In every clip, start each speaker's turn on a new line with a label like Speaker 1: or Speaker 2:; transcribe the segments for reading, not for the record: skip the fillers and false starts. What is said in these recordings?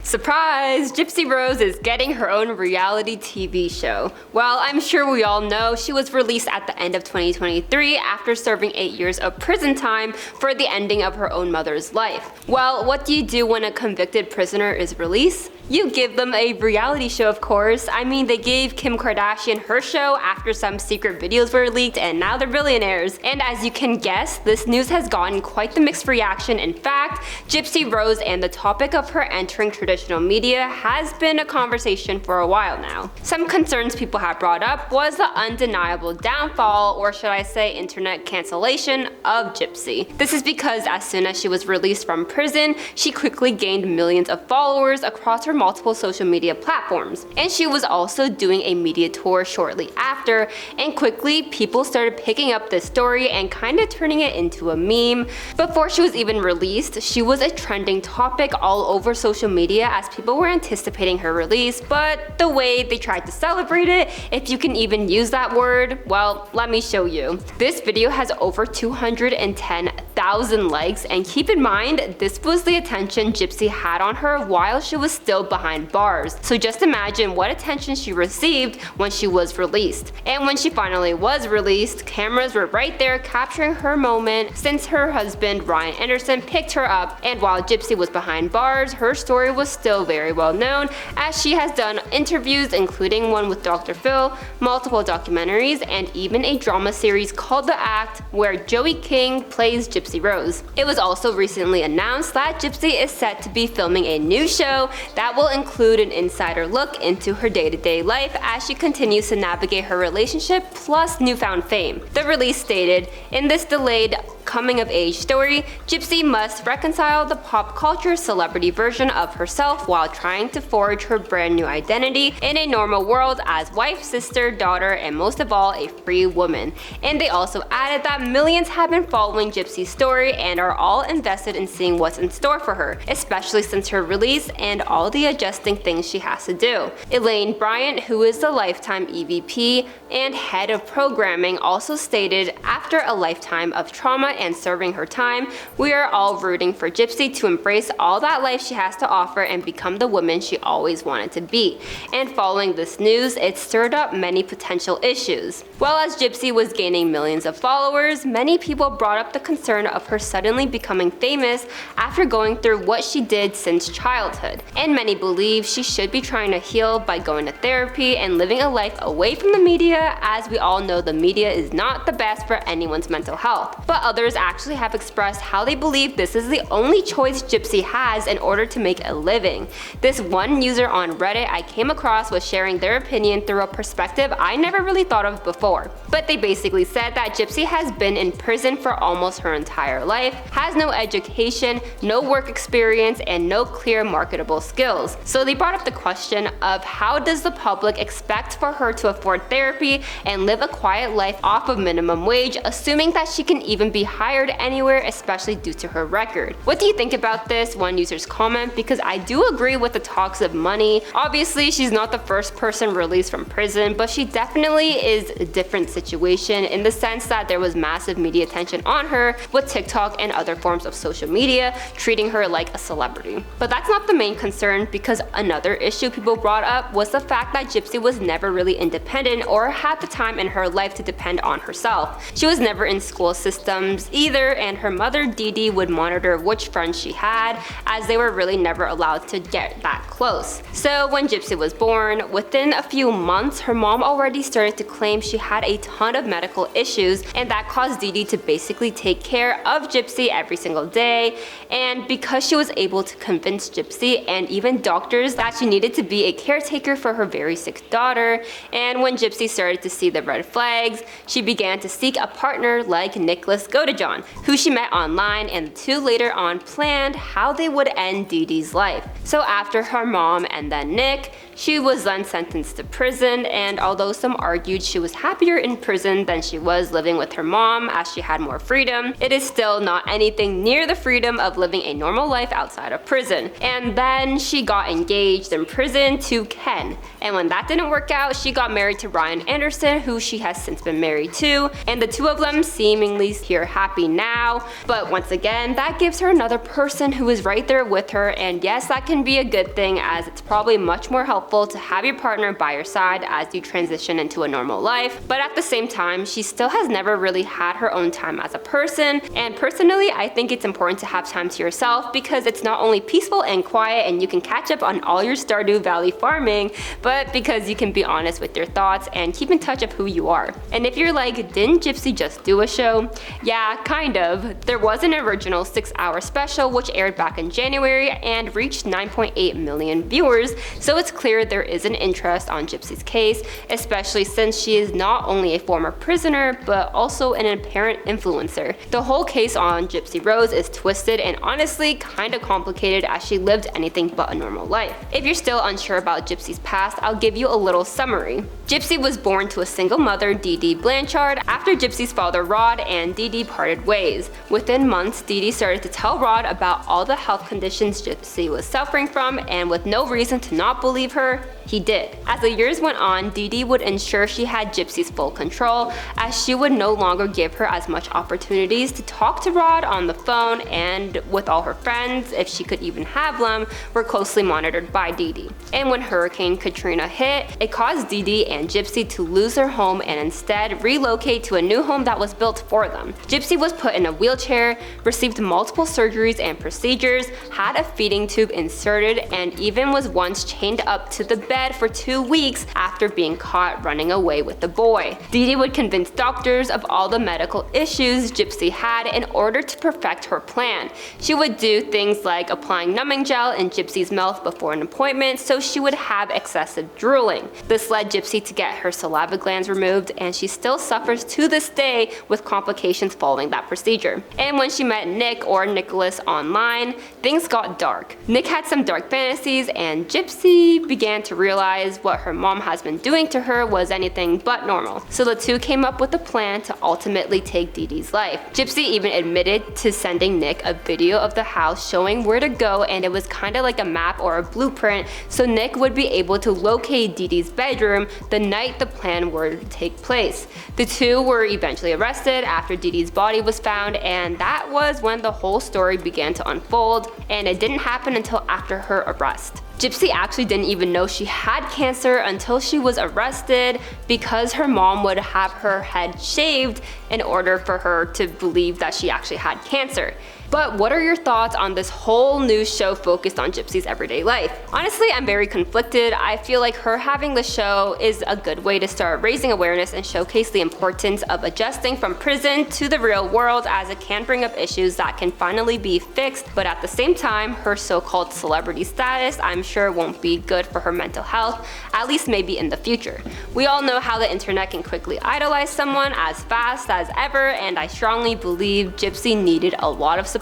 Speaker 1: Surprise! Gypsy Rose is getting her own reality TV show. Well, I'm sure we all know she was released at the end of 2023 after serving 8 years of prison time for the ending of her own mother's life. Well, what do you do when a convicted prisoner is released? You give them a reality show, of course. I mean, they gave Kim Kardashian her show after some secret videos were leaked, and now they're billionaires. And as you can guess, this news has gotten quite the mixed reaction. In fact, Gypsy Rose and the topic of her entering traditional media has been a conversation for a while now. Some concerns people have brought up was the undeniable downfall, or should I say internet cancellation, of Gypsy. This is because as soon as she was released from prison, she quickly gained millions of followers across her multiple social media platforms. And she was also doing a media tour shortly after, and quickly people started picking up this story and kind of turning it into a meme. Before she was even released, she was a trending topic all over social media as people were anticipating her release, but the way they tried to celebrate it, if you can even use that word, well, let me show you. This video has over 210,000 likes, and keep in mind, this was the attention Gypsy had on her while she was still behind bars. So just imagine what attention she received when she was released. And when she finally was released, cameras were right there capturing her moment since her husband Ryan Anderson picked her up, and while Gypsy was behind bars, her story was still very well known as she has done interviews including one with Dr. Phil, multiple documentaries, and even a drama series called The Act where Joey King plays Gypsy Rose. It was also recently announced that Gypsy is set to be filming a new show that will include an insider look into her day-to-day life as she continues to navigate her relationship plus newfound fame. The release stated, "In this delayed coming-of-age story, Gypsy must reconcile the pop culture celebrity version of herself while trying to forge her brand new identity in a normal world as wife, sister, daughter, and most of all, a free woman." And they also added that millions have been following Gypsy's story and are all invested in seeing what's in store for her, especially since her release and all the adjusting things she has to do. Elaine Bryant, who is the lifetime EVP and head of programming, also stated, "After a lifetime of trauma and serving her time, we are all rooting for Gypsy to embrace all that life she has to offer and become the woman she always wanted to be." And following this news, it stirred up many potential issues. Well, as Gypsy was gaining millions of followers, many people brought up the concern of her suddenly becoming famous after going through what she did since childhood. And many believe she should be trying to heal by going to therapy and living a life away from the media, as we all know the media is not the best for anyone's mental health. But others actually have expressed how they believe this is the only choice Gypsy has in order to make a living. This one user on Reddit I came across was sharing their opinion through a perspective I never really thought of before. But they basically said that Gypsy has been in prison for almost her entire life, has no education, no work experience, and no clear marketable skills. So they brought up the question of how does the public expect for her to afford therapy and live a quiet life off of minimum wage, assuming that she can even be hired anywhere, especially due to her record. What do you think about this? One user's comment, because I do agree with the talks of money. Obviously, she's not the first person released from prison, but she definitely is a different situation in the sense that there was massive media attention on her with TikTok and other forms of social media treating her like a celebrity. But that's not the main concern, because another issue people brought up was the fact that Gypsy was never really independent or had the time in her life to depend on herself. She was never in school systems either, and her mother Dee Dee would monitor which friends she had, as they were really never allowed to get that close. So when Gypsy was born, within a few months, her mom already started to claim she had a ton of medical issues, and that caused Dee Dee to basically take care of Gypsy every single day. And because she was able to convince Gypsy and even doctors that she needed to be a caretaker for her very sick daughter, and when Gypsy started to see the red flags, she began to seek a partner like Nicholas Godejohn, who she met online, and the two later on planned how they would end Dee Dee's life. So after her mom and then Nick, she was then sentenced to prison, and although some argued she was happier in prison than she was living with her mom as she had more freedom, it is still not anything near the freedom of living a normal life outside of prison. And then she got engaged in prison to Ken, and when that didn't work out, she got married to Ryan Anderson, who she has since been married to, and the two of them seemingly here happy now. But once again, that gives her another person who is right there with her, and yes, that can be a good thing, as it's probably much more helpful to have your partner by your side as you transition into a normal life. But at the same time, she still has never really had her own time as a person, and personally, I think it's important to have time to yourself because it's not only peaceful and quiet and you can catch up on all your Stardew Valley farming, but because you can be honest with your thoughts and keep in touch of who you are. And if you're like, didn't Gypsy just do a show? Yeah, kind of. There was an original 6-hour special which aired back in January and reached 9.8 million viewers, so it's clear there is an interest on Gypsy's case, especially since she is not only a former prisoner but also an apparent influencer. The whole case on Gypsy Rose is twisted and honestly kinda complicated, as she lived anything but a normal life. If you're still unsure about Gypsy's past, I'll give you a little summary. Gypsy was born to a single mother, Dee Dee Blanchard, after Gypsy's father Rod and Dee Dee parted ways. Within months, Dee Dee started to tell Rod about all the health conditions Gypsy was suffering from, and with no reason to not believe her, he did. As the years went on, Dee Dee would ensure she had Gypsy's full control, as she would no longer give her as much opportunities to talk to Rod on the phone, and with all her friends, if she could even have them, were closely monitored by Dee Dee. And when Hurricane Katrina hit, it caused Dee Dee and Gypsy to lose their home and instead relocate to a new home that was built for them. Gypsy was put in a wheelchair, received multiple surgeries and procedures, had a feeding tube inserted, and even was once chained up to the bed for 2 weeks after being caught running away with the boy. Dee Dee would convince doctors of all the medical issues Gypsy had in order to perfect her plan. She would do things like applying numbing gel in Gypsy's mouth before an appointment so she would have excessive drooling. This led Gypsy to get her saliva glands removed, and she still suffers to this day with complications following that procedure. And when she met Nick, or Nicholas, online, things got dark. Nick had some dark fantasies, and Gypsy began to realize what her mom has been doing to her was anything but normal. So the two came up with a plan to ultimately take Dee Dee's life. Gypsy even admitted to sending Nick a video of the house showing where to go, and it was kinda like a map or a blueprint, so Nick would be able to locate Dee Dee's bedroom the night the plan were to take place. The two were eventually arrested after Dee Dee's body was found, and that was when the whole story began to unfold, and it didn't happen until after her arrest. Gypsy actually didn't even know she had cancer until she was arrested, because her mom would have her head shaved in order for her to believe that she actually had cancer. But what are your thoughts on this whole new show focused on Gypsy's everyday life? Honestly, I'm very conflicted. I feel like her having the show is a good way to start raising awareness and showcase the importance of adjusting from prison to the real world, as it can bring up issues that can finally be fixed. But at the same time, her so-called celebrity status, I'm sure, won't be good for her mental health, at least maybe in the future. We all know how the internet can quickly idolize someone as fast as ever, and I strongly believe Gypsy needed a lot of support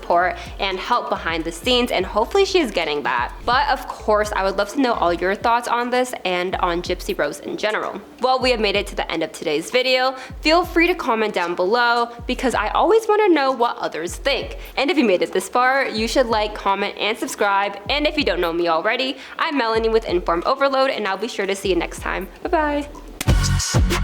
Speaker 1: and help behind the scenes, and hopefully she is getting that. But of course, I would love to know all your thoughts on this and on Gypsy Rose in general. Well, we have made it to the end of today's video. Feel free to comment down below, because I always want to know what others think. And if you made it this far, you should like, comment, and subscribe. And if you don't know me already, I'm Melanie with InformOverload, and I'll be sure to see you next time. Bye bye.